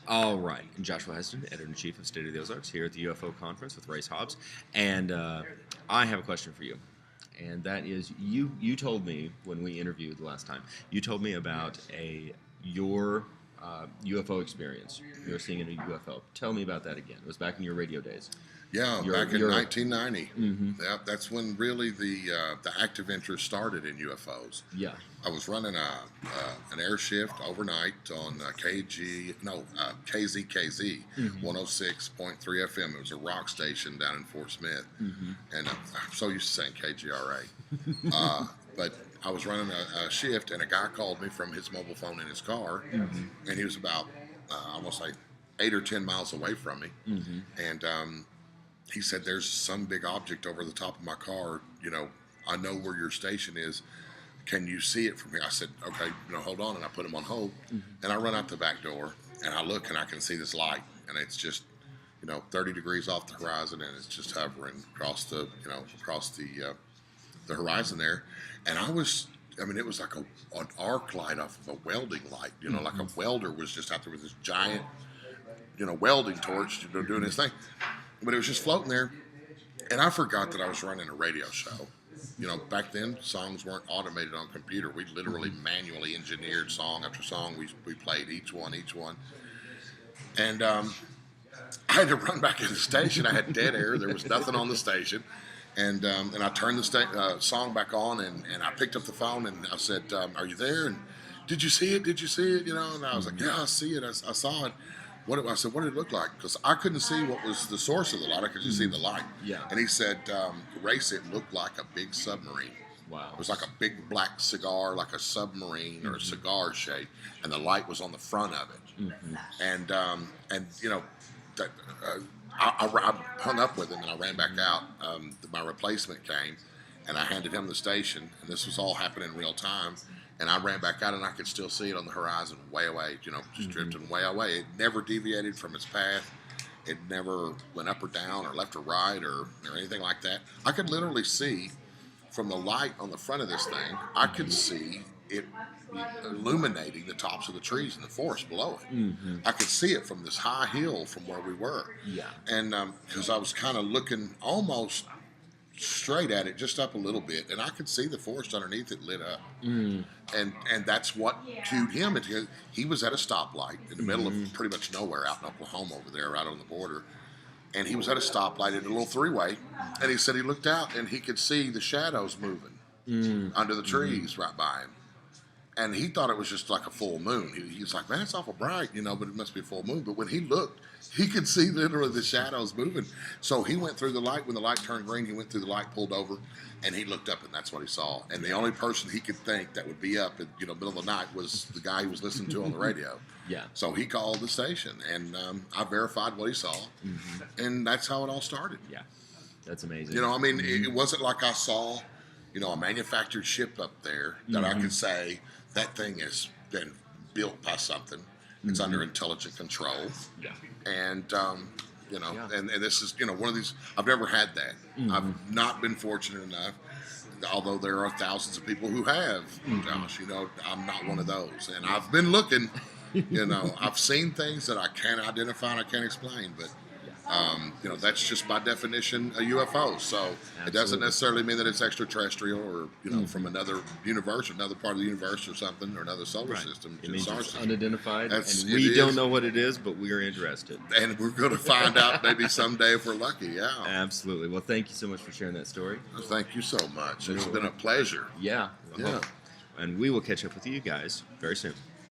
All right. Joshua Heston, Editor-in-Chief of State of the Ozarks, here at the UFO Conference with Race Hobbs. And I have a question for you. And that is, you told me when we interviewed the last time, you told me about your UFO experience. You were seeing a UFO. Tell me about that again. It was back in your radio days. Yeah, back in 1990. Yeah, that's when really the active interest started in UFOs. Yeah. I was running an air shift overnight on KZKZ 106.3 FM. It was a rock station down in Fort Smith, and I'm so used to saying KGRA. But I was running a shift, and a guy called me from his mobile phone in his car, and he was about almost like 8 or 10 miles away from me, and he said, "There's some big object over the top of my car. You know, I know where your station is. Can you see it from here?" I said, "Okay, hold on." And I put him on hold, and I run out the back door, and I look, and I can see this light, and it's just, 30 degrees off the horizon, and it's just hovering across the horizon there. And it was like an arc light off of a welding light, like a welder was just out there with this giant, welding torch, doing his thing. But it was just floating there, and I forgot that I was running a radio show. Back then, songs weren't automated on computer. We literally manually engineered song after song. We played each one. And I had to run back to the station. I had dead air. There was nothing on the station. And I turned the song back on, and I picked up the phone, and I said, "Are you there? And did you see it? Did you see it?" And I was like, "Yeah, I see it. I saw it." I said, "What did it look like?" Because I couldn't see what was the source of the light. I could just see the light. Yeah. And he said, "Race, it looked like a big submarine." Wow. It was like a big black cigar, like a submarine or a cigar shape, and the light was on the front of it. And I hung up with him, and I ran back out. My replacement came, and I handed him the station, and this was all happening in real time. And I ran back out, and I could still see it on the horizon, way away, just drifting way away. It never deviated from its path. It never went up or down or left or right or anything like that. I could literally see from the light on the front of this thing, I could see it illuminating the tops of the trees in the forest below it. I could see it from this high hill from where we were. Yeah. And because I was kind of looking almost straight at it, just up a little bit, and I could see the forest underneath it lit up. And that's what cued him. He was at a stoplight in the middle of pretty much nowhere out in Oklahoma over there, right on the border. And he was at a stoplight at a little three-way, and he said he looked out and he could see the shadows moving under the trees right by him. And he thought it was just like a full moon. He was like, "Man, it's awful bright, but it must be a full moon." But when he looked, he could see literally the shadows moving. So he went through the light. When the light turned green, he went through the light, pulled over, and he looked up, and that's what he saw. And the only person he could think that would be up at middle of the night was the guy he was listening to on the radio. Yeah. So he called the station, and I verified what he saw, and that's how it all started. Yeah. That's amazing. It wasn't like I saw, a manufactured ship up there that I could say that thing has been built by something. It's under intelligent control. Yeah. And, and this is, one of these, I've never had that. I've not been fortunate enough, although there are thousands of people who have, Josh, I'm not one of those. And I've been looking, I've seen things that I can't identify and I can't explain, but that's just by definition a UFO. So it doesn't necessarily mean that it's extraterrestrial or from another universe, or another part of the universe or something, or another solar system. It means it's system. Unidentified, and we don't know what it is, but we're interested. And we're going to find out maybe someday if we're lucky. Yeah. Absolutely. Well, thank you so much for sharing that story. Thank you so much. It's been a pleasure. Yeah. Yeah. And we will catch up with you guys very soon.